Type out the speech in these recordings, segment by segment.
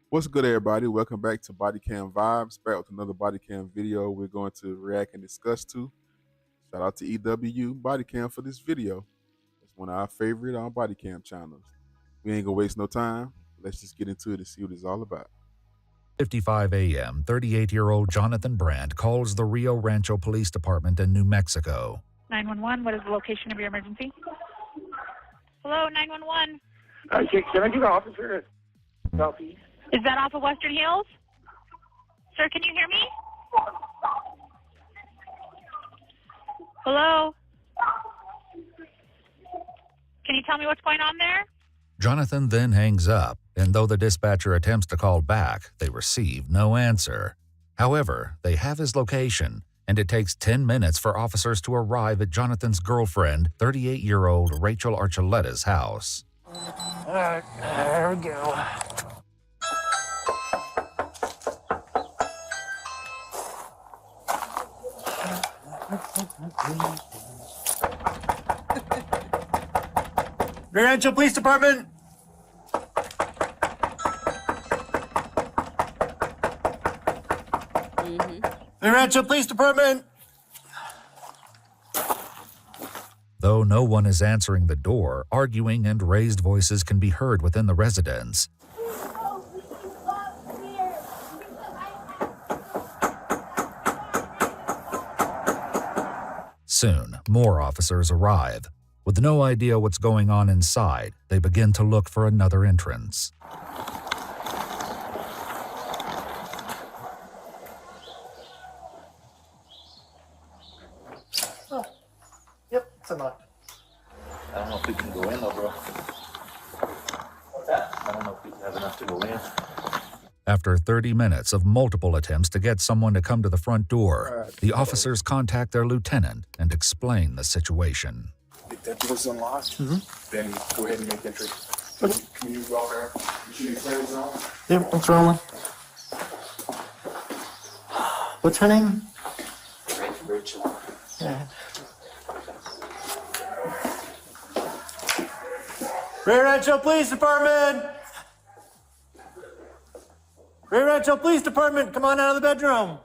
What's good, everybody? Welcome back to Bodycam Vibes. Back with another Bodycam video we're going to react and discuss to. Shout out to EW Bodycam for this video. It's one of our favorite Bodycam channels. We ain't gonna waste no time. Let's just get into it and see what it's all about. 55 a.m., 38-year-old Jonathan Brandt calls the Rio Rancho Police Department in New Mexico. 911, what is the location of your emergency? Hello, 911. Can I get an officer at Southeast? Is that off of Western Hills? Sir, can you hear me? Hello? Can you tell me what's going on there? Jonathan then hangs up, and though the dispatcher attempts to call back, they receive no answer. However, they have his location, and it takes 10 minutes for officers to arrive at Jonathan's girlfriend, 38-year-old Rachel Archuleta's house. There we go. Rancho Police Department. Rancho Police Department. Though no one is answering the door, arguing and raised voices can be heard within the residence. Soon, more officers arrive. With no idea what's going on inside, they begin to look for another entrance. Oh, yep, it's unlocked. I don't know if we can go in though, bro. What's that? I don't know if we have enough to go in. After 30 minutes of multiple attempts to get someone to come to the front door, the officers contact their lieutenant and explain the situation. If that door's unlocked, then go ahead and make entry. Can you go there? You should be clear zone. Yep, what's wrong? What's her name? Rachel. Yeah. Rio Rancho Police Department! Rio Rancho Police Department, come on out of the bedroom.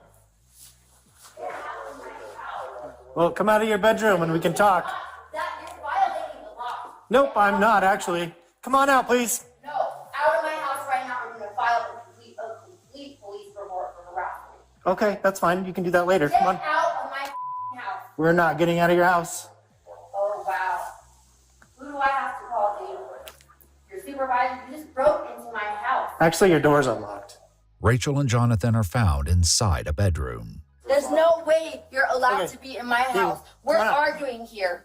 Well, come out of your bedroom and we can talk. You're violating the law. Nope, I'm not actually. Come on out, please. No, out of my house right now. I'm going to file a complete police report for harassment. Okay, that's fine. You can do that later. Get Come on. out of my house. We're not getting out of your house. Oh, wow. Who do I have to call to you? Your supervisor, you just broke into my house. Actually, your door's unlocked. Rachel and Jonathan are found inside a bedroom. There's no way you're allowed Okay. to be in my house. We're come on out. arguing here.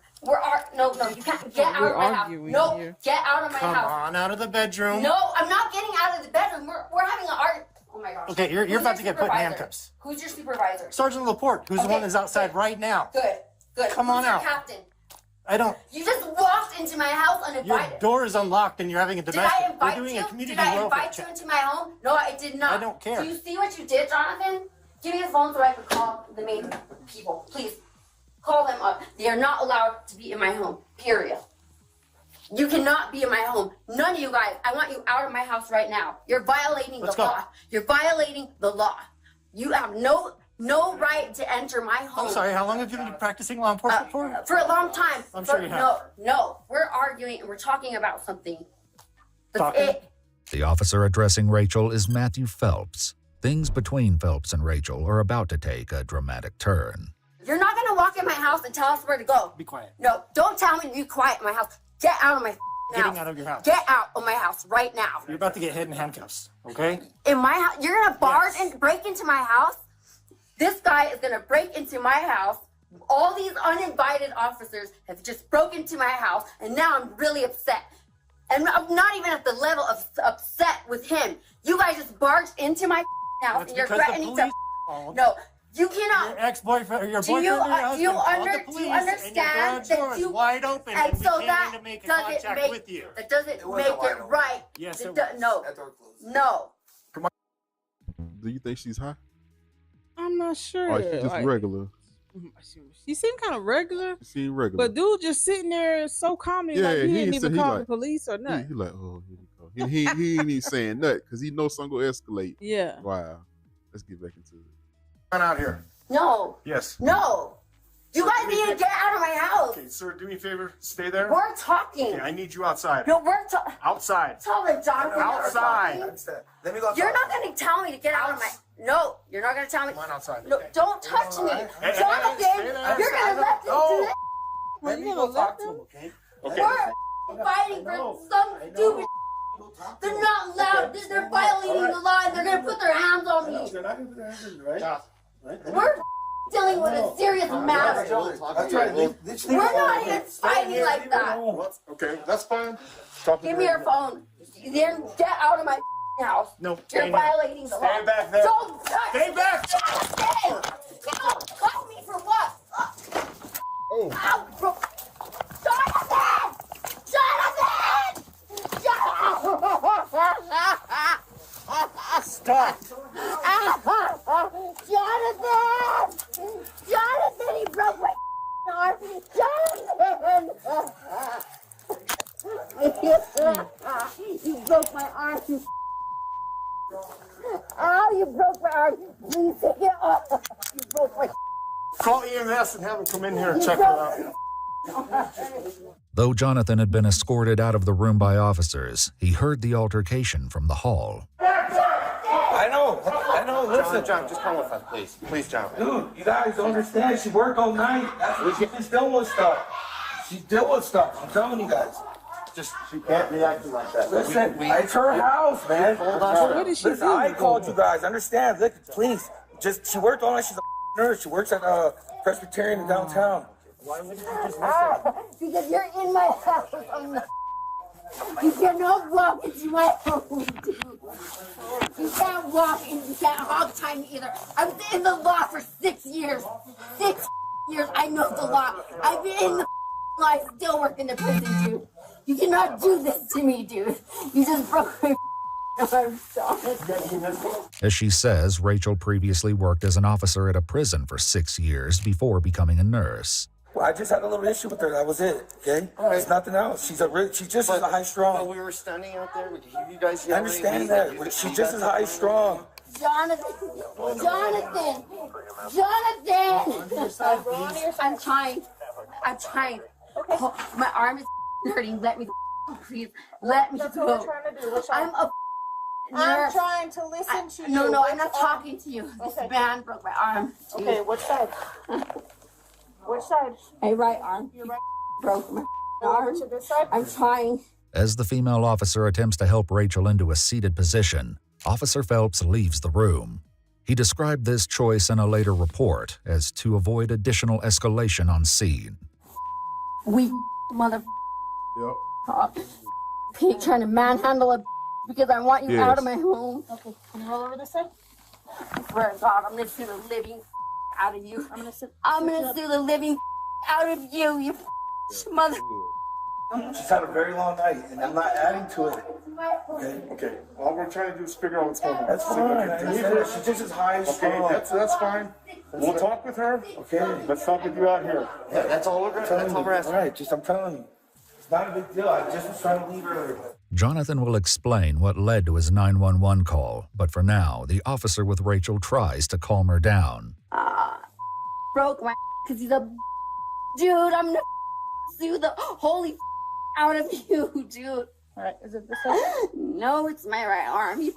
No, you can't get out of my house. No, get out of my Come house. on out of the bedroom. No, I'm not getting out of the bedroom. We're having an argument. Oh my gosh. Okay, you're Who's about your to get put in supervisor? handcuffs. Who's your supervisor? Sergeant Laporte, who's the Okay, one that's outside good. right now. Good. Come on Who's your out. Captain. I don't. You just walked into my house Your uninvited. door is unlocked and you're having a Did domestic. I invite We're doing you? a community Did I welfare invite you check. into my home? No, I did not. I don't care. Do you see what you did, Jonathan? Give me the phone so I can call the main people. Please. Call them up. They are not allowed to be in my home. Period. You cannot be in my home. None of you guys. I want you out of my house right now. You're violating Let's the go. law. You're violating the law. You have no right to enter my home. I'm sorry, how long have you been practicing law enforcement for? For a long time. I'm sure you have. No. We're arguing and we're talking about something. That's Talking? it. The officer addressing Rachel is Matthew Phelps. Things between Phelps and Rachel are about to take a dramatic turn. You're not gonna walk in my house and tell us where to go. Be quiet. No, don't tell me to be quiet in my house. Get out of my house. Getting out of your house. Get out of my house right now. You're about to get hit in handcuffs, okay? In my house, you're gonna barge Yes. and break into my house. This guy is gonna break into my house. All these uninvited officers have just broken into my house, and now I'm really upset. And I'm not even at the level of upset with him. You guys just barged into my house, That's and you're because the threatening police to. called. No, you cannot. Your ex-boyfriend or your Do you, boyfriend or your do you, husband called under, the do police you and understand your garage door that is you wide open and and we so came that in to make a doesn't contact make with you. that doesn't It make wasn't wide it open. right. Yes, It it do- was. no, That door closed. no. Do you think she's high? I'm not sure. Or she's just Like, regular? she seemed kind of regular, She seemed regular. but dude just sitting there so calmly, like he didn't even call the police or He nothing. like, oh, here we go. He ain't even saying nothing because he knows something gonna escalate. Yeah. Wow. Let's get back into it. Come out here. No. Yes. No. You guys need to get out of my house. Okay, sir, do me a favor. Stay there. We're talking. Okay, I need you outside. No, we're talking. Outside. Tell them, Jonathan. that we're Outside. talking. Let me go outside. You're not going to tell me to get out of my. No, you're not going to tell me. Come on outside. No, don't touch me. Hey, Jonathan, stay there. you're going to let them No. do that. Let me go talk to him, okay? We're fighting for some stupid. They're not allowed. They're violating the law and they're going to put their hands on me. They're not going to put their hands on you, right? We're dealing with a serious matter. That's right. We're not even fighting like that. Okay, that's fine. Give me your phone. Then get out of my house. No, You're violating the law. Stay back there. Don't touch Stay back. Hey, touch me for what? Oh. Ow, bro. Jonathan! Jonathan! Stop. Jonathan! Jonathan, he broke my arm. Jonathan! You broke my arm. Oh, you broke my arm. Please take it off. You broke my. Call EMS and have them come in here and check her out. Though Jonathan had been escorted out of the room by officers, he heard the altercation from the hall. I know, listen. John, just come with us, please. Please, John. Dude, you guys don't understand. She worked all night. That's what she's dealing with stuff. She's dealing with stuff. I'm telling you guys. She can't be acting like that. Listen, it's her house, man. What did she Listen, do? I called you guys. Understand. Look, please. She worked all night. She's a nurse. She works at Presbyterian in downtown. Why would you just listen? Because you're in my house. You cannot walk into my home, dude. You can't walk and you can't hog tie me either. I was in the law for 6 years. 6 years. I know the law. I've been in the law. I still work in the prison, dude. You cannot do this to me, dude. You just broke my arm, Jonathan. As she says, Rachel previously worked as an officer at a prison for 6 years before becoming a nurse. Well, I just had a little issue with her. That was it. Okay. All right. It's nothing else. She's just as high strong. But we were standing out there. We could hear you guys I yelling. understand that. But she's just as high strong. Jonathan! Jonathan! Jonathan! I'm trying. I'm trying. Okay. Oh, my arm is hurting. Let me please. Let me That's go. what we're trying to do. I'm a I'm nurse. trying to listen to you. No, I'm not talking to you. This man broke my arm. Okay, which side? Which side? My right arm. Your right. Broke my arm. To this side? I'm trying. As the female officer attempts to help Rachel into a seated position, Officer Phelps leaves the room. He described this choice in a later report as to avoid additional escalation on scene. We mother Yep. pig trying to manhandle a because I want you Yes. out of my home. Okay, can you roll over this side? I swear to God, I'm gonna sue the living out of you. I'm gonna sue the living out of you, you mother. She's had a very long night, and I'm not adding to it. Okay. Okay, all we're trying to do is figure out what's going on. That's See what fine. we I can do. understand. She's just as high as Okay, strong. that's fine. We'll talk with her. Okay. Let's talk with you out here. Yeah, that's all we're asking. All right, I'm telling you. It's not a big deal. I just was trying to leave her. Jonathan will explain what led to his 911 call, but for now, the officer with Rachel tries to calm her down. Broke my because he's a dude. I'm gonna sue the holy out of you, dude. All right, is it this side? No, it's my right arm. He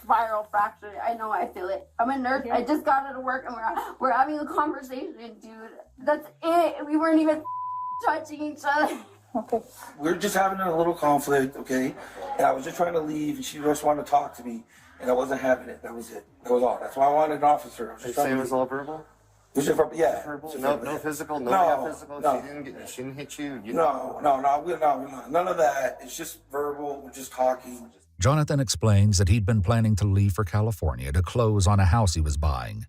spiral fractured. I know. I feel it. I'm a nurse. I just got out of work and we're having a conversation, dude. That's it. We weren't even touching each other. Okay. We're just having a little conflict, okay? And I was just trying to leave, and she just wanted to talk to me, and I wasn't having it. That was it. That was all. That's why I wanted an officer. I was They just say trying it to was leave. all verbal? Was it verbal? Yeah. Verbal? It was No, verbal. no physical? No, No physical? no. She didn't hit you? You No, none of that. It's just verbal. We're just talking. Jonathan explains that he'd been planning to leave for California to close on a house he was buying.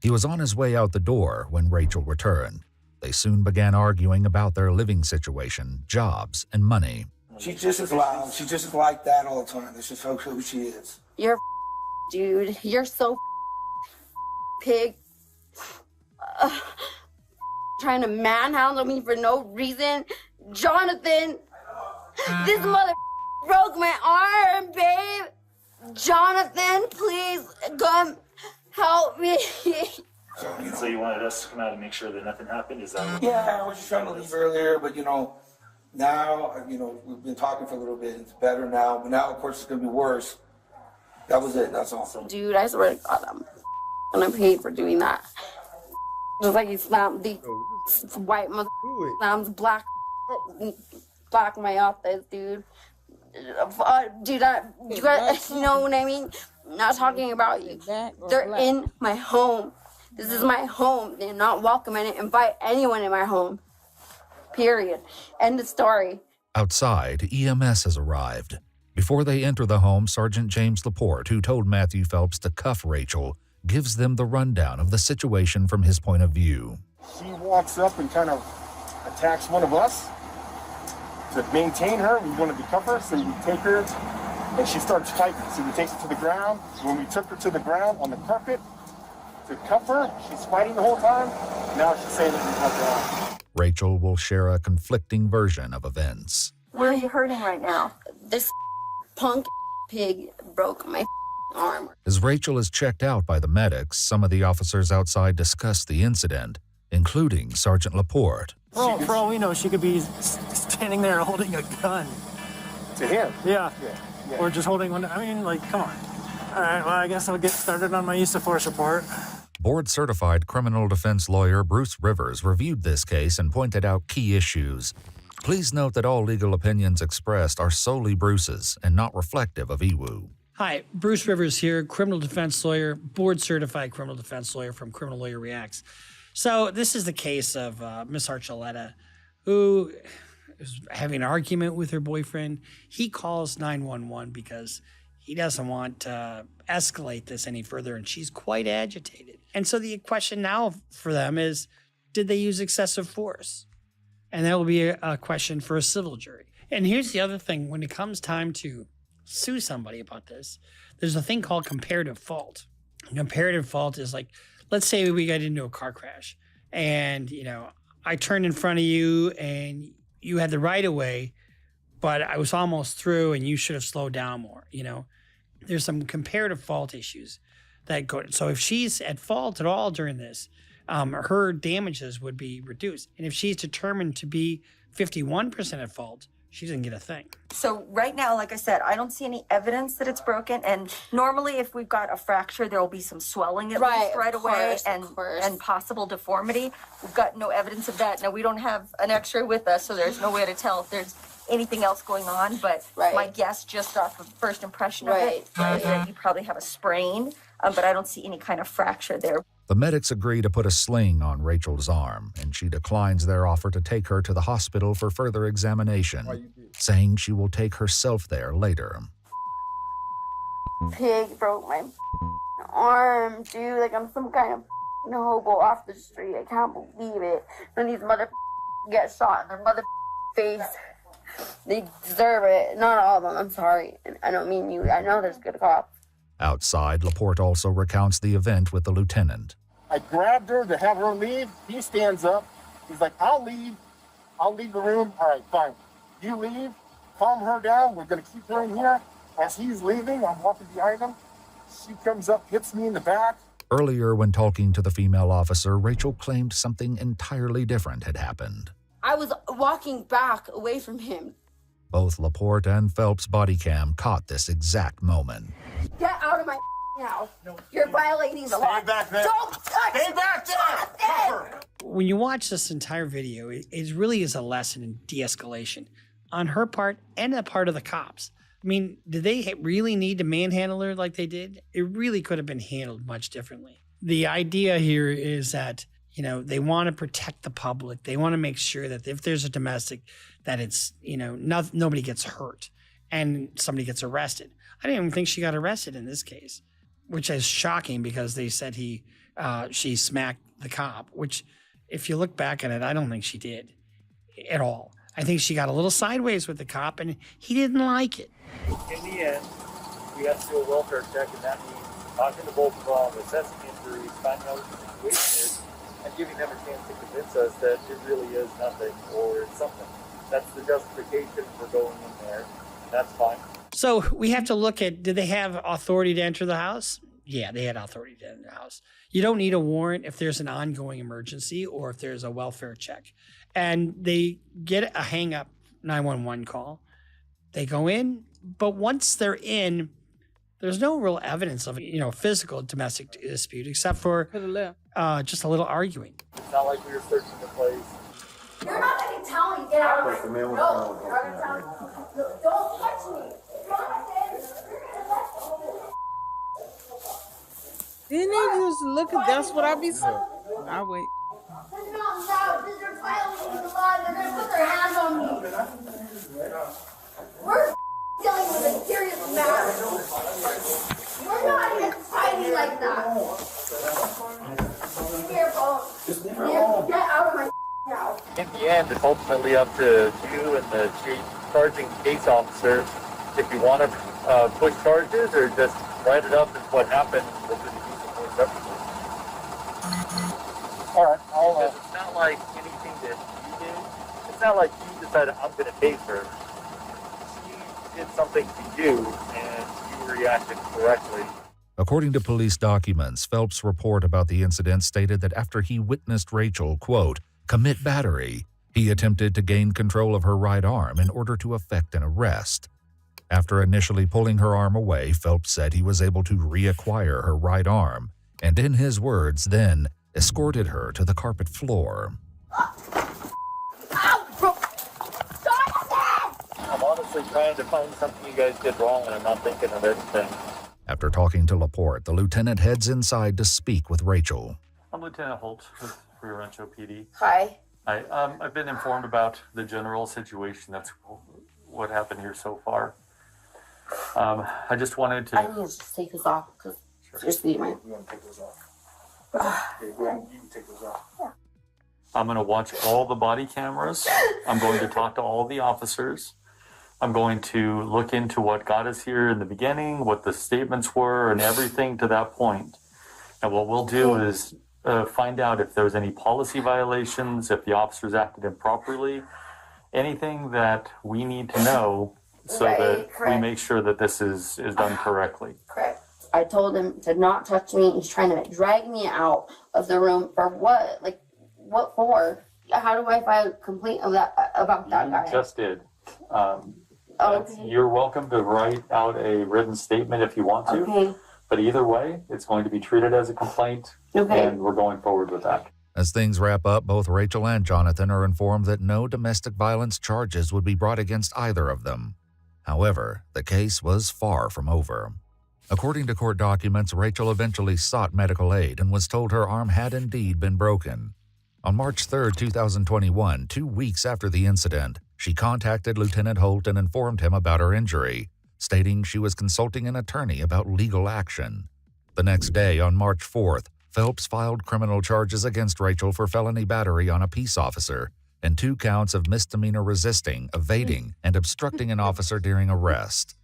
He was on his way out the door when Rachel returned. They soon began arguing about their living situation, jobs, and money. She's just as loud. She's just like that all the time. That's just who she is. You're dude. You're so pig. Trying to manhandle me for no reason. Jonathan, this mother broke my arm, babe. Jonathan, please come help me. So you wanted us to come out and make sure that nothing happened? Is that what? Yeah, I was just trying to leave earlier, but now, we've been talking for a little bit. It's better now, but now, of course, it's gonna be worse. That was it. That's all. Dude, I swear to God, I'm gonna pay for doing that. Just like he slammed the white mother, slams black my office, dude. Dude, you guys know what I mean? I'm not talking about you. They're in my home. This is my home. They're not welcome. I didn't invite anyone in my home. Period. End of story. Outside, EMS has arrived. Before they enter the home, Sergeant James Laporte, who told Matthew Phelps to cuff Rachel, gives them the rundown of the situation from his point of view. She walks up and kind of attacks one of us. To maintain her, we wanted to cuff her, so we take her, and she starts fighting. So we take her to the ground. When we took her to the ground on the carpet to cuff her, she's fighting the whole time. Now she's saying that we cuff her off. Rachel will share a conflicting version of events. Where are you hurting right now? This punk pig broke my arm. As Rachel is checked out by the medics, some of the officers outside discuss the incident, including Sergeant Laporte. For all we know, she could be standing there holding a gun. To him? Yeah. Yeah. Or just holding one. I mean, come on. All right, well, I guess I'll get started on my use of force report. Board-certified criminal defense lawyer Bruce Rivers reviewed this case and pointed out key issues. Please note that all legal opinions expressed are solely Bruce's and not reflective of Ewu. Hi, Bruce Rivers here, criminal defense lawyer, board-certified criminal defense lawyer from Criminal Lawyer Reacts. So this is the case of Miss Archuleta, who is having an argument with her boyfriend. He calls 911 because he doesn't want to escalate this any further, and she's quite agitated. And so the question now for them is, did they use excessive force? And that will be a question for a civil jury. And here's the other thing. When it comes time to sue somebody about this, there's a thing called comparative fault. Comparative fault is like, let's say we got into a car crash and, I turned in front of you and you had the right of way, but I was almost through and you should have slowed down more. There's some comparative fault issues that go. So if she's at fault at all during this, her damages would be reduced. And if she's determined to be 51% at fault, she doesn't get a thing. So right now, like I said, I don't see any evidence that it's broken. And normally if we've got a fracture, there will be some swelling at least right away and possible deformity. We've got no evidence of that. Now, we don't have an x-ray with us, so there's no way to tell if there's anything else going on. But my guess, just off of first impression of it, is that you probably have a sprain, but I don't see any kind of fracture there. The medics agree to put a sling on Rachel's arm, and she declines their offer to take her to the hospital for further examination, saying she will take herself there later. Pig broke my arm, dude. Like I'm some kind of hobo off the street. I can't believe it. When these mother get shot in their mother face, they deserve it. Not all of them. I'm sorry. I don't mean you. I know there's good cops. Outside, Laporte also recounts the event with the lieutenant. I grabbed her to have her leave. He stands up. He's like, I'll leave. I'll leave the room. All right, fine. You leave. Calm her down. We're going to keep her in here. As he's leaving, I'm walking behind him. She comes up, hits me in the back. Earlier, when talking to the female officer, Rachel claimed something entirely different had happened. I was walking back away from him. Both Laporte and Phelps' body cam caught this exact moment. Get out of my house. You're violating the law. Stay back there. Don't touch Stay back there. When you watch this entire video, it really is a lesson in de-escalation on her part and the part of the cops. I mean, did they really need to manhandle her like they did? It really could have been handled much differently. The idea here is that, they want to protect the public. They want to make sure that if there's a domestic, that it's, nobody gets hurt and somebody gets arrested. I didn't even think she got arrested in this case, which is shocking because they said she smacked the cop, which if you look back at it, I don't think she did at all. I think she got a little sideways with the cop and he didn't like it. In the end, we have to do a welfare check, and that means talking to both of them, assessing injuries, finding out what the situation is, and giving them a chance to convince us that it really is nothing or it's something. That's the justification for going in there. that's fine. So we have to look at, did they have authority to enter the house? Yeah, they had authority to enter the house. You don't need a warrant if there's an ongoing emergency or if there's a welfare check. And they get a hang up 911 call. They go in, but once they're in, there's no real evidence of, physical domestic dispute except for just a little arguing. It's not like we were searching the place. You're not going to tell me, get out of my... No, you're not going to tell me. No, don't touch me. Didn't he just look at that's what I be saying? I'll wait. This is not loud. This is violating the law. They're going to put their hands on me. We're dealing with a serious matter. We're not even fighting like that. Give me your phone. Get out of my house. In the end, it's ultimately up to you and the charging case officer if you want to push charges or just write it up as what happened. All right, it's not like anything that you did. It's not like you decided I'm going to pay for it. She did something to you, and you reacted correctly. According to police documents, Phelps' report about the incident stated that after he witnessed Rachel, quote, commit battery, he attempted to gain control of her right arm in order to effect an arrest. After initially pulling her arm away, Phelps said he was able to reacquire her right arm, and in his words, then escorted her to the carpet floor. I'm honestly trying to find something you guys did wrong, and I'm not thinking of anything. After talking to Laporte, the lieutenant heads inside to speak with Rachel. I'm Lieutenant Holt with Rio Rancho PD. Hi. Hi. I've been informed about the general situation. That's what happened here so far. I just wanted to... I need to just take this off, because seriously, man. You want to take those off? Okay, go ahead. You can take those off. Yeah. I'm going to watch all the body cameras. I'm going to talk to all the officers. I'm going to look into what got us here in the beginning, what the statements were, and everything to that point. And what we'll do is find out if there's any policy violations, if the officers acted improperly, anything that we need to know so that we make sure that this is done correctly. Correct. I told him to not touch me. He's trying to drag me out of the room for what? Like, what for? How do I file a complaint about that guy? You just did. Okay. You're welcome to write out a written statement if you want to. Okay. But either way, it's going to be treated as a complaint, and we're going forward with that. As things wrap up, both Rachel and Jonathan are informed that no domestic violence charges would be brought against either of them. However, the case was far from over. According to court documents, Rachel eventually sought medical aid and was told her arm had indeed been broken. On March 3, 2021, 2 weeks after the incident, she contacted Lieutenant Holt and informed him about her injury, stating she was consulting an attorney about legal action. The next day, on March 4th, Phelps filed criminal charges against Rachel for felony battery on a peace officer and 2 counts of misdemeanor resisting, evading, and obstructing an officer during arrest.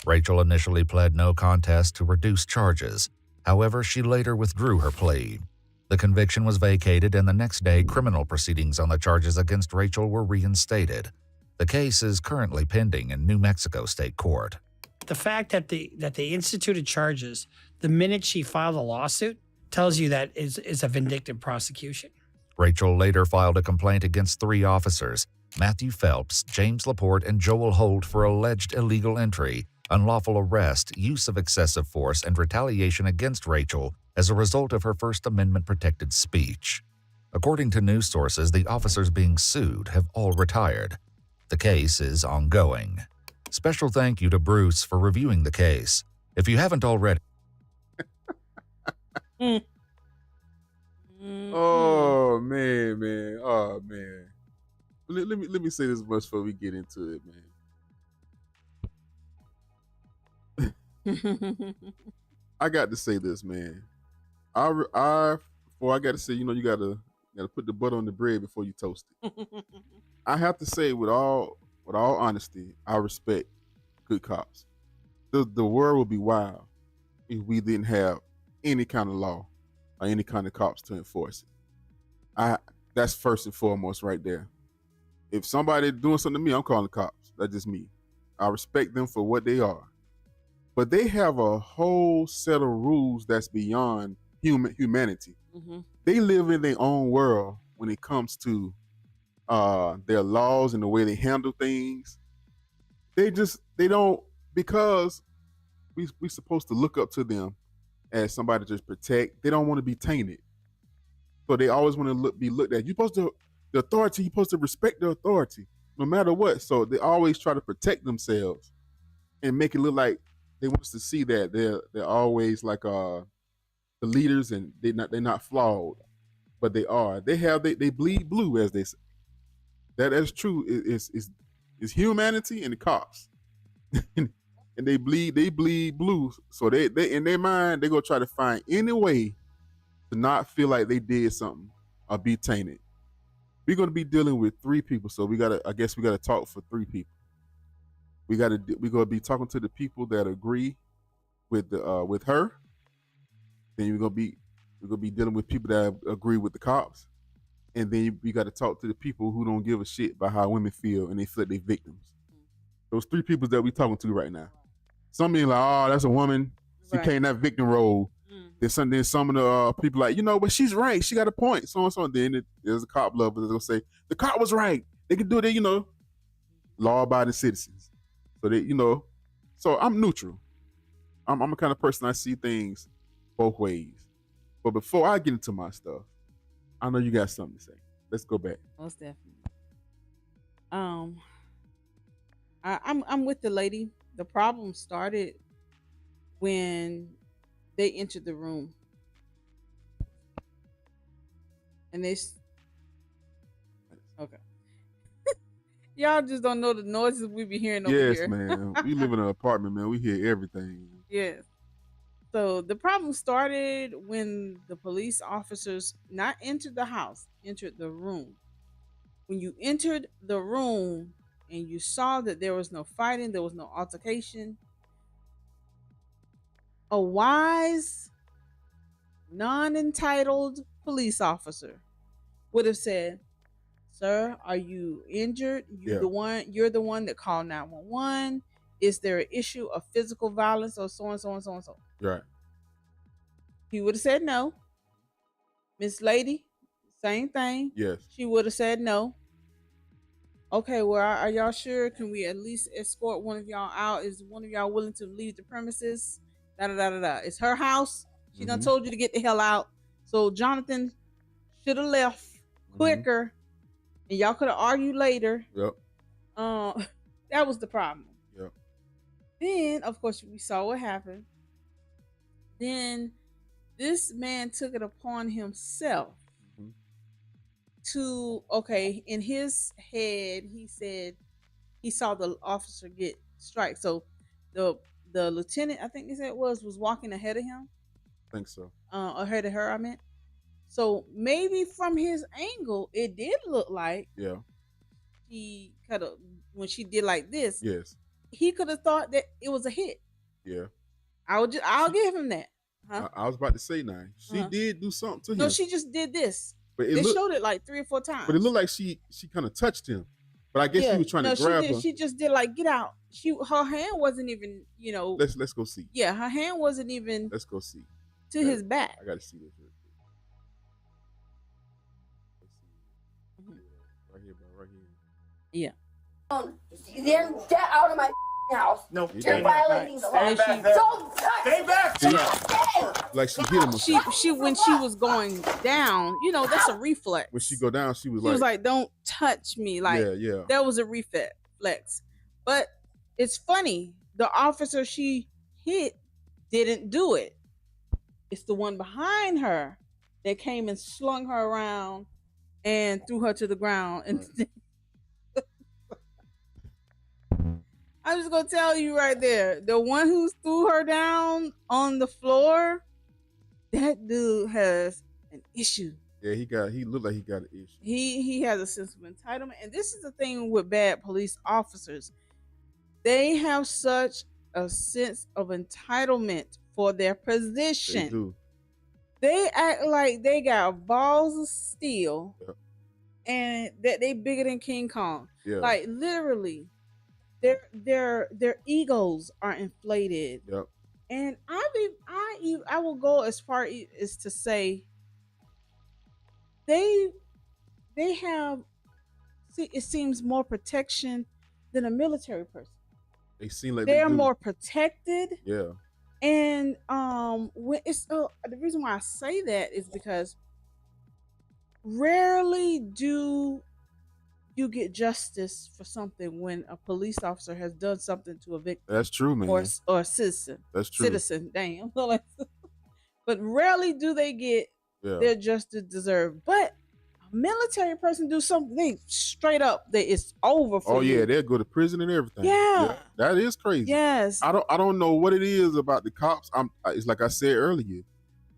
Rachel initially pled no contest to reduce charges. However, she later withdrew her plea. The conviction was vacated, and the next day, criminal proceedings on the charges against Rachel were reinstated. The case is currently pending in New Mexico State Court. The fact that they instituted charges the minute she filed a lawsuit tells you that is a vindictive prosecution. Rachel later filed a complaint against 3 officers, Matthew Phelps, James Laporte, and Joel Holt, for alleged illegal entry, unlawful arrest, use of excessive force, and retaliation against Rachel as a result of her First Amendment-protected speech. According to news sources, the officers being sued have all retired. The case is ongoing. Special thank you to Bruce for reviewing the case. If you haven't already... Oh, man. Oh, man. Let me say this much before we get into it, man. I got to say this, man. Before I got to say, you gotta put the butter on the bread before you toast it. I have to say, with all honesty, I respect good cops. The world would be wild if we didn't have any kind of law or any kind of cops to enforce it. That's first and foremost right there. If somebody doing something to me, I'm calling the cops. That's just me. I respect them for what they are. But they have a whole set of rules that's beyond humanity. Mm-hmm. They live in their own world when it comes to their laws and the way they handle things. They don't, because we supposed to look up to them as somebody to just protect. They don't want to be tainted. So they always want to be looked at. The authority, you're supposed to respect the authority no matter what. So they always try to protect themselves and make it look like they want us to see that they're always like the leaders, and they're not flawed, but they are. They bleed blue, as they say. That's true. It's humanity and the cops. And they bleed blue. So they in their mind, they're gonna try to find any way to not feel like they did something or be tainted. We're gonna be dealing with 3 people, so I guess we gotta talk for 3 people. We're gonna be talking to the people that agree with her. Then we're gonna be dealing with people that agree with the cops. And then we got to talk to the people who don't give a shit about how women feel and they feel like they're victims. Those 3 people that we talking to right now. Some being like, oh, that's a woman. She playing that victim role. Then some of the people like, but she's right. She got a point. So and so. Then there's a cop lover that's gonna say the cop was right. They can do it. Law-abiding citizens. So they, So I'm neutral. I'm a kind of person, I see things both ways. But before I get into my stuff, I know you got something to say. Let's go back. Most definitely. I'm with the lady. The problem started when they entered the room, and okay. Y'all just don't know the noises we be hearing over here. Yes, man. We live in an apartment, man. We hear everything. Yes. So the problem started when the police officers not entered the house, entered the room. When you entered the room and you saw that there was no fighting, there was no altercation, a wise, non-entitled police officer would have said, "Sir, are you injured? You're the one that called 911. Is there an issue of physical violence or so and so and so and so?" Right. He would have said no. Miss Lady, same thing. Yes. She would have said no. Okay, well, are y'all sure? Can we at least escort one of y'all out? Is one of y'all willing to leave the premises? Da da da da da. It's her house. She done told you to get the hell out. So Jonathan should have left quicker, and y'all could have argued later. Yep. That was the problem. Yep. Then, of course, we saw what happened. Then this man took it upon himself to, in his head, he said he saw the officer get strike. So the lieutenant, I think they said was walking ahead of him. I think so. Ahead of her, I meant. So maybe from his angle, it did look like he could have, when she did like this. Yes. He could have thought that it was a hit. Yeah. I'll give him that. Huh? I was about to say now. She did do something to him. No, she just did this. But they showed it like 3 or 4 times. But it looked like she kind of touched him. But I guess he was trying to grab her. She just did like get out. Her hand wasn't even, Let's go see. Yeah, her hand wasn't even. Let's go see. To his back. I gotta see this real quick. Right here, bro. Right here. Yeah. Then get out of my house. No, you're violating the law. Don't touch. Stay back. Like she hit him. She when she was going down, that's a reflex. When she go down, she was like, "Don't touch me." Like, that was a reflex. But it's funny. The officer she hit didn't do it. It's the one behind her that came and slung her around and threw her to the ground. And I'm just gonna tell you right there, the one who threw her down on the floor, that dude has an issue. Yeah, he looked like he got an issue. He has a sense of entitlement, and this is the thing with bad police officers. They have such a sense of entitlement for their position. They do. They act like they got balls of steel and that they bigger than King Kong. Yeah. Like literally, their egos are inflated. Yep. And I will go as far as to say they have, see, it seems more protection than a military person. They seem like they're they do. more protected. Yeah. And when it's the reason why I say that is because rarely do you get justice for something when a police officer has done something to a victim. That's true, man. Or a citizen. That's true. Citizen, damn. But rarely do they get their justice deserved. But a military person do something, they straight up, it's over for you. Oh yeah, they'll go to prison and everything. Yeah. That is crazy. Yes. I don't know what it is about the cops. It's like I said earlier,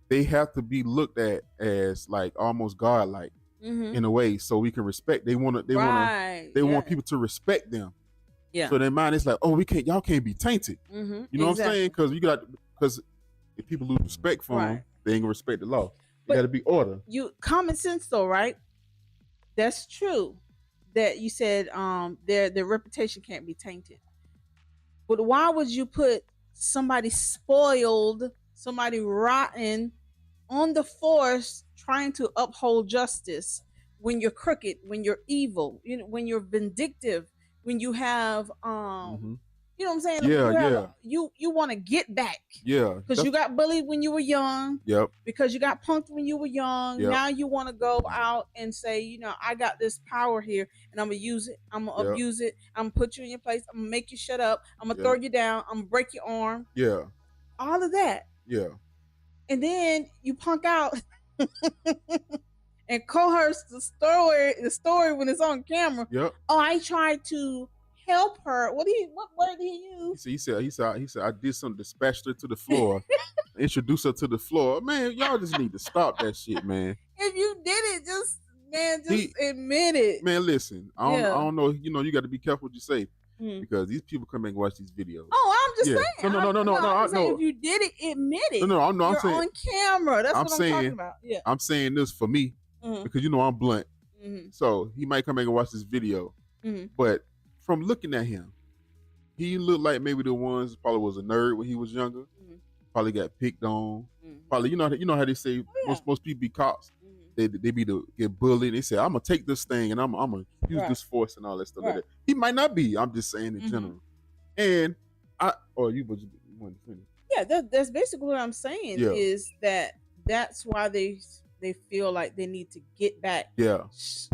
they have to be looked at as like almost godlike. Mm-hmm. In a way, so we can respect. They want want people to respect them. Yeah. So their mind is like, oh, y'all can't be tainted. Mm-hmm. You know what I'm saying? Because if people lose respect for them, they ain't gonna respect the law. You got to be order. Common sense though, right? That's true. That you said their reputation can't be tainted. But why would you put somebody spoiled, somebody rotten on the force trying to uphold justice when you're crooked, when you're evil, when you're vindictive, when you have you know what I'm saying? You want to get back. Yeah. Because you got bullied when you were young. Yep. Because you got punked when you were young. Yep. Now you want to go out and say, I got this power here and I'm gonna use it. I'm gonna abuse it. I'm gonna put you in your place. I'm gonna make you shut up. I'm gonna throw you down. I'm gonna break your arm. Yeah. All of that. Yeah. And then you punk out and coerce the story when it's on camera. Yep. Oh, I tried to help her. What word did he use? He said I did something, dispatched her to the floor, introduced her to the floor. Man, y'all just need to stop that shit, man. If you did it, just admit it. Man, listen, I don't know. You got to be careful what you say. Because these people come and watch these videos. Oh, I'm just saying. No. If you did it, admit it. No, I'm You're saying on camera. That's what I'm talking about. Yeah. I'm saying this for me because I'm blunt. So he might come and watch this video, but from looking at him, he looked like maybe the ones probably was a nerd when he was younger. Probably got picked on. Probably you know how they say most people be cops. They be to get bullied. They say, I'm gonna take this thing and I'm gonna use this force and all that stuff like that. He might not be. I'm just saying in general. And you want to finish? Yeah, that's basically what I'm saying. Is that's why they feel like they need to get back.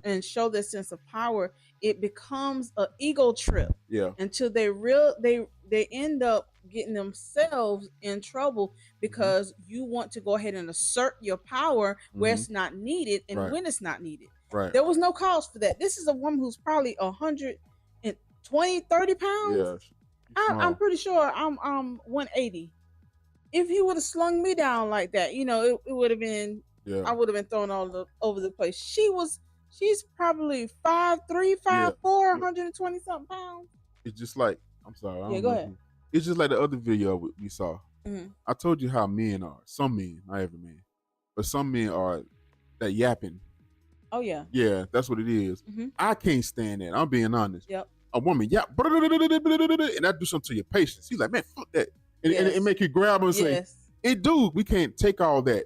And show their sense of power. It becomes an ego trip. Until they end up getting themselves in trouble because you want to go ahead and assert your power where it's not needed and when it's not needed. There was no cause for that. This is a woman who's probably 120, 30 pounds. I'm pretty sure I'm 180. If he would have slung me down like that, it would have been I would have been thrown all over the place. She's probably 5'3", 5'4", 120 something pounds. It's just like, I'm sorry. Go ahead. It's just like the other video we saw. I told you how men are. Some men, not every man, but some men are that yapping. Oh yeah. Yeah, that's what it is. I can't stand that. I'm being honest. Yep. A woman yap, and I do something to your patience. He's like, man, fuck that, and it make you grab her and say, "Hey, dude, we can't take all that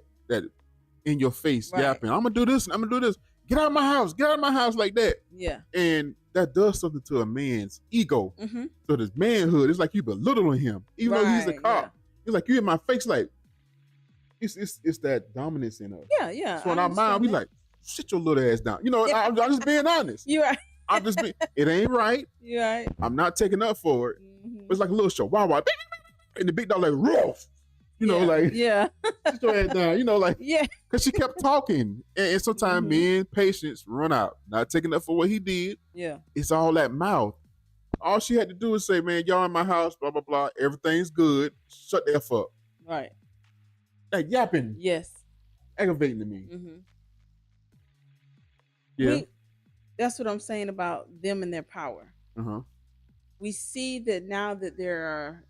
in your face yapping. I'm gonna do this and I'm gonna do this. Get out of my house. Get out of my house like that." Yeah. And that does something to a man's ego. So this manhood, it's like you belittling him, even though he's a cop. It's like you in my face, like it's that dominance in us. Yeah. So in our mind, we like, sit your little ass down. I'm just being honest. You're right. It ain't right. You're right. I'm not taking up for it. It's like a little show. Wow, and the big dog like roof. Like sit your ass down. Because she kept talking, and sometimes men patience run out. Not taking up for what he did. Yeah, it's all that mouth. All she had to do is say, "Man, y'all in my house, blah blah blah. Everything's good. Shut the f up." Right. Like yapping. Yes. Aggravating to me. Yeah. That's what I'm saying about them and their power. We see that now that there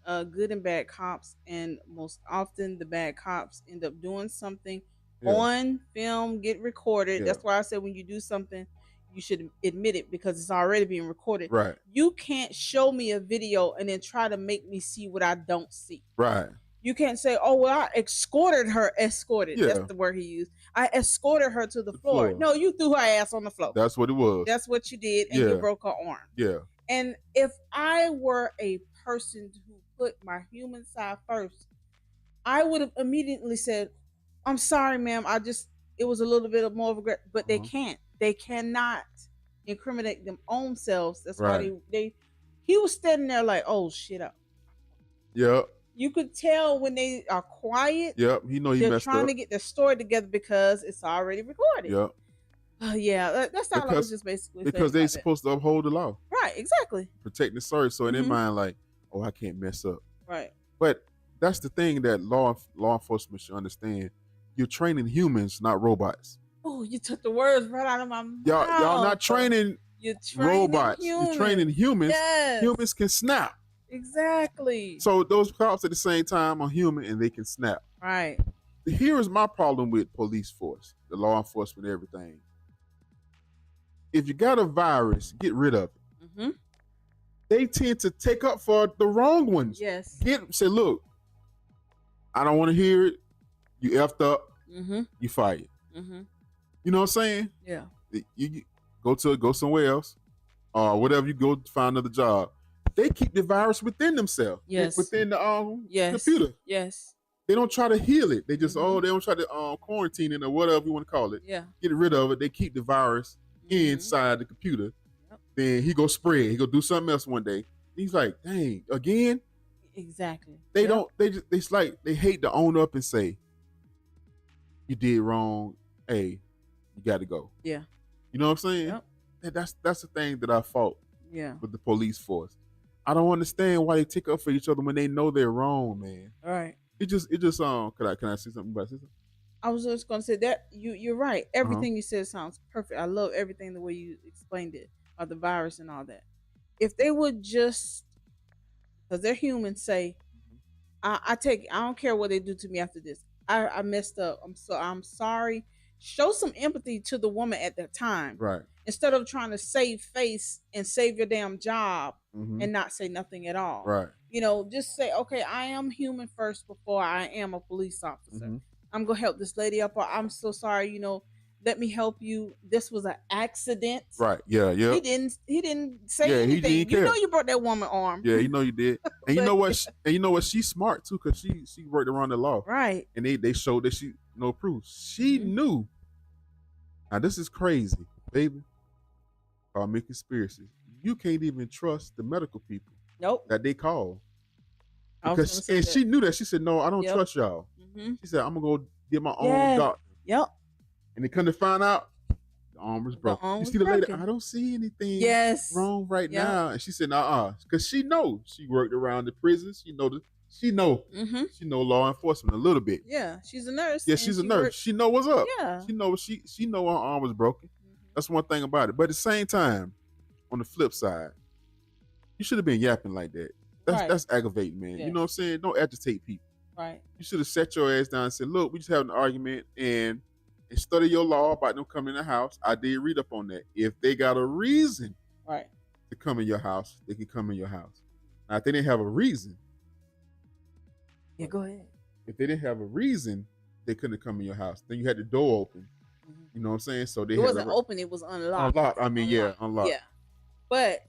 are good and bad cops, and most often the bad cops end up doing something on film, get recorded. That's why I said when you do something, you should admit it because it's already being recorded. Right. You can't show me a video and then try to make me see what I don't see. Right. You can't say, "Oh, well, I escorted her." Escorted. Yeah. That's the word he used. I escorted her to the floor. floor. No, you threw her ass on the floor. That's what it was. That's what you did, and you broke her arm. Yeah. And if I were a person who put my human side first, I would have immediately said, "I'm sorry, ma'am. It was a little bit of more of a," but they can't. They cannot incriminate them own selves. That's why he was standing there like, "Oh shit up." Yep. You could tell when they are quiet. Yep. He know he they're messed trying up. to get their story together because it's already recorded. Yep. Yeah, that's all I was just basically saying. Because they're supposed to uphold the law. Right, exactly. Protect the source. So in their mind, like, oh, I can't mess up. Right. But that's the thing that law enforcement should understand. You're training humans, not robots. Oh, you took the words right out of my mouth. Y'all not training robots. Humans. You're training humans. Yes. Humans can snap. Exactly. So those cops at the same time are human and they can snap. Right. Here is my problem with police force, the law enforcement, everything. If you got a virus, get rid of it. Mm-hmm. They tend to take up for the wrong ones. Yes. Say, look, I don't want to hear it. You effed up. Mm-hmm. You fired. Mm-hmm. You know what I'm saying? Yeah. You go somewhere else, or whatever. You go find another job. They keep the virus within themselves. Yes. Within the computer. Yes. They don't try to heal it. They just they don't try to quarantine it or whatever you want to call it. Yeah. Get rid of it. They keep the virus inside the computer. Yep. Then he go spread. He go do something else one day. He's like, dang, again? Exactly. They don't. It's like they hate to own up and say, you did wrong. Hey, you got to go. Yeah. You know what I'm saying? Yep. That's the thing that I fought. Yeah. With the police force. I don't understand why they take up for each other when they know they're wrong, man. All right. It just can I say something about this? I was just gonna say that you're right. Everything you said sounds perfect. I love everything the way you explained it about the virus and all that. If they would just, because they're human, say, I don't care what they do to me after this. I messed up. I'm sorry. Show some empathy to the woman at that time. Right. Instead of trying to save face and save your damn job and not say nothing at all. Right. You know, just say, okay, I am human first before I am a police officer. I'm gonna help this lady up, or I'm so sorry, you know, let me help you. This was an accident. Right. Yeah. Yeah. He didn't say anything. He You know you broke that woman's arm. Yeah, you know you did. And you know what? She's smart too, because she worked around the law. Right. And they showed that she no proof. She knew. Now this is crazy, baby. Call me conspiracy. You can't even trust the medical people. Nope. That they call. Because she knew that. She said, no, I don't trust y'all. She said, I'm gonna go get my own doctor. Yep. And they come to find out the arm was broken. You see the lady, I don't see anything wrong right now. And she said, because she knows. She worked around the prisons. She know law enforcement a little bit. Yeah, she's a nurse. Yeah, she's a nurse. She know what's up. Yeah. She know her arm was broken. That's one thing about it. But at the same time, on the flip side, you should have been yapping like that. That's aggravating, man. Yes. You know what I'm saying? Don't agitate people. Right. You should have set your ass down and said, look, we just having an argument, and study your law about them coming in the house. I did read up on that. If they got a reason to come in your house, they can come in your house. Now, if they didn't have a reason. Yeah, go ahead. If they didn't have a reason, they couldn't come in your house. Then you had the door open. You know what I'm saying? So they it wasn't open, it was unlocked. Unlocked. I mean, unlocked. Yeah. But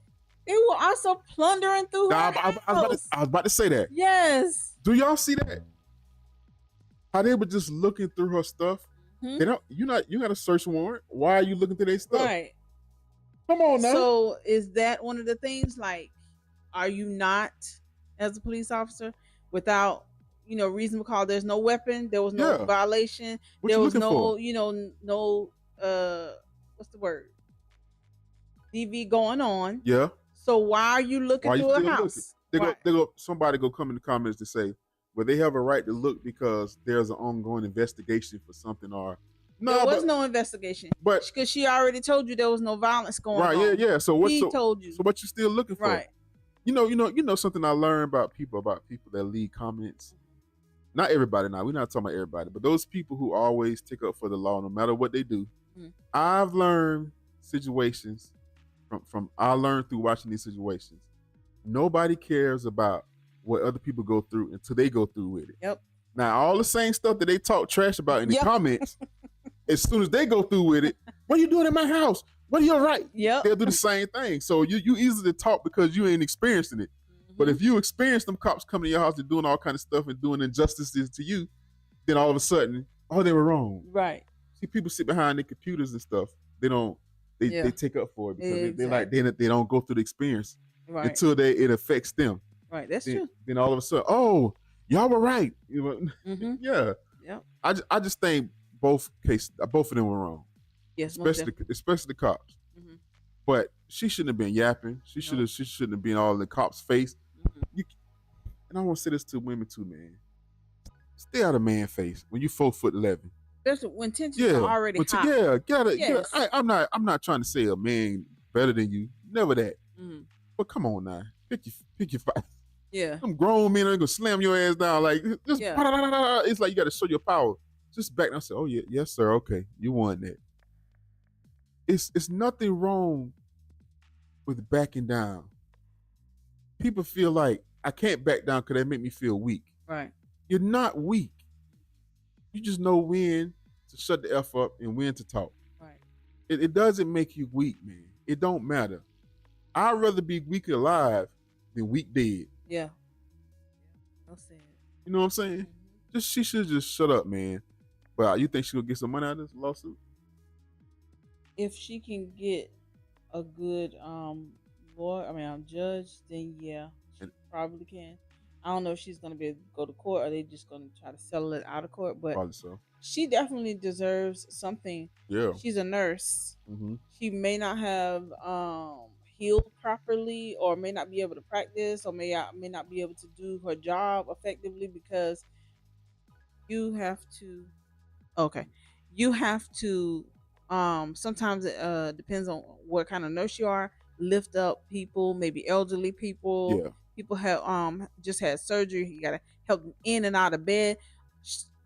they were also plundering through her house. I was about to say that. Yes. Do y'all see that? How they were just looking through her stuff. They don't. You got a search warrant. Why are you looking through their stuff? Right. Come on now. So is that one of the things? Like, are you not, as a police officer, without reasonable cause? There's no weapon. There was no violation. There was no, no what's the word? DV going on. Yeah. So why are you looking through a house? Somebody go come in the comments to say, well, they have a right to look because there's an ongoing investigation for something, or there was no investigation. But because she already told you there was no violence going on. Right, yeah. So what he told you. So what you still looking for? Right. You know something I learned about people that leave comments. Not everybody now. We're not talking about everybody, but those people who always take up for the law no matter what they do. I've learned situations from I learned through watching these situations. Nobody cares about what other people go through until they go through with it. Yep. Now, all the same stuff that they talk trash about in the comments, as soon as they go through with it, what are you doing in my house? What are you right? Yep. They'll do the same thing. So you easy to talk because you ain't experiencing it. But if you experience them cops coming to your house and doing all kind of stuff and doing injustices to you, then all of a sudden, oh, they were wrong. Right. See, people sit behind their computers and stuff. They don't. They take up for it because they don't go through the experience until it affects them. Right. That's true. Then all of a sudden, oh, y'all were right. You know, yeah. Yep. I just think both of them were wrong. Yes, especially the cops. But she shouldn't have been yapping. She shouldn't have been all in the cops' face. And I want to say this to women too, man. Stay out of man's face when you 4'11". Especially when tensions are already hot. Get out of, I'm not trying to say a man better than you. Never that. But come on now. Pick your fight. Yeah. Some grown men are gonna slam your ass down like just it's like you gotta show your power. Just back and say, oh yeah, yes, sir, okay. You won that. It's nothing wrong with backing down. People feel like I can't back down because they make me feel weak. Right. You're not weak. You just know when to shut the F up and when to talk. Right. It doesn't make you weak, man. It don't matter. I'd rather be weak alive than weak dead. Yeah. I'll say it. You know what I'm saying? She should just shut up, man. But you think she'll get some money out of this lawsuit? If she can get a good judge, then yeah, she probably can. I don't know if she's gonna be able to go to court or they just gonna try to settle it out of court, but probably so. She definitely deserves something. Yeah. She's a nurse. She may not have healed properly or may not be able to practice or may not be able to do her job effectively because you have to sometimes it depends on what kind of nurse you are, lift up people, maybe elderly people. Yeah. People have just had surgery. You gotta help them in and out of bed.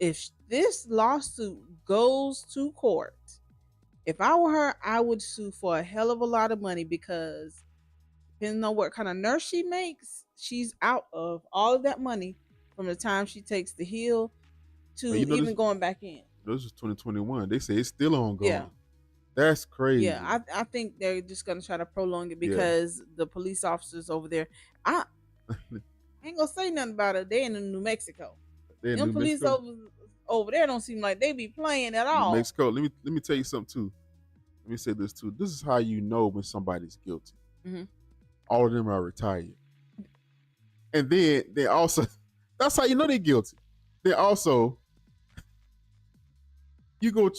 If this lawsuit goes to court, if I were her, I would sue for a hell of a lot of money because depending on what kind of nurse she makes, she's out of all of that money from the time she takes the heal to even going back in. This is 2021. They say it's still ongoing. Yeah. That's crazy. Yeah, I think they're just gonna try to prolong it because the police officers over there, I ain't gonna say nothing about it. They in New Mexico. Them police over there don't seem like they be playing at all. New Mexico. Let me tell you something too. Let me say this too. This is how you know when somebody's guilty. All of them are retired, and then they also. That's how you know they're guilty. They also. You go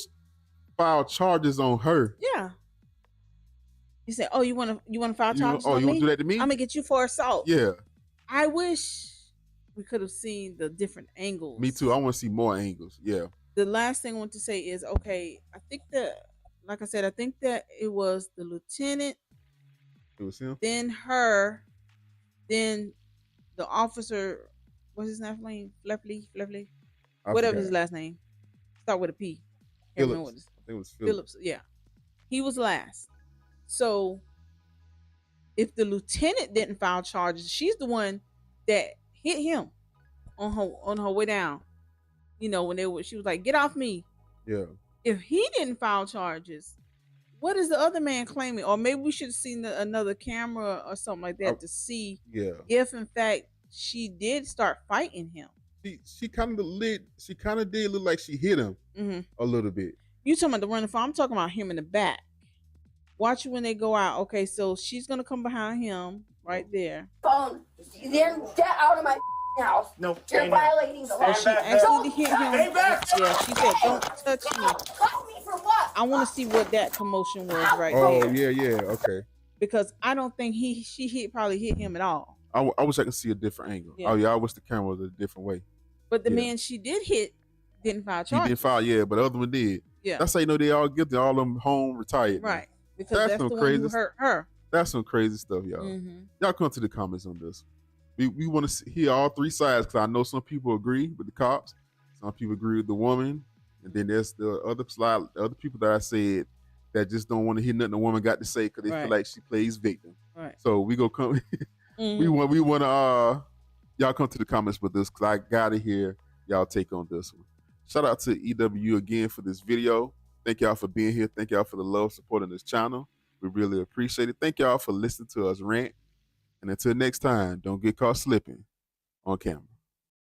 file charges on her. Yeah. You say, "Oh, you want to file charges on me? Oh, you want to do that to me? I'm gonna get you for assault." Yeah. I wish we could have seen the different angles. Me too. I want to see more angles. Yeah. The last thing I want to say is, okay, I think that, like I said, I think that it was the lieutenant. It was him. Then her. Then the officer. What's his last name? Fleffley. Whatever his last name. Start with a P. Phillips. I think it was Phillips. Yeah. He was last. So if the lieutenant didn't file charges, she's the one that hit him on her way down. You know, when she was like, "Get off me." Yeah. If he didn't file charges, what is the other man claiming? Or maybe we should have seen another camera or something like that to see if in fact she did start fighting him. She kind of did look like she hit him a little bit. You talking about the running phone? I'm talking about him in the back. Watch when they go out. Okay, so she's gonna come behind him right there. Phone, then get out of my house. No, you're violating the law. She actually hit him. Stay back. Yeah, she said, "Don't touch me." Touch me for what? I want to see what that commotion was right there. Oh yeah, okay. Because I don't think she probably hit him at all. I wish I could see a different angle. Yeah. Oh yeah, I wish the camera was a different way. But the man she did hit didn't file charges. He didn't file, but the other one did. Yeah. That's how you know they all guilty. All them home retired. Right. Because that's the one who hurt her. That's some crazy stuff, y'all. Y'all come to the comments on this. We want to hear all three sides because I know some people agree with the cops, some people agree with the woman, and then there's the other side, the other people that I said that just don't want to hear nothing the woman got to say because they feel like she plays victim. Right. So we go come. We want to y'all come to the comments with this because I gotta hear y'all take on this one. Shout out to EW again for this video. Thank y'all for being here. Thank y'all for the love, supporting this channel. We really appreciate it. Thank y'all for listening to us rant. And until next time, don't get caught slipping on camera.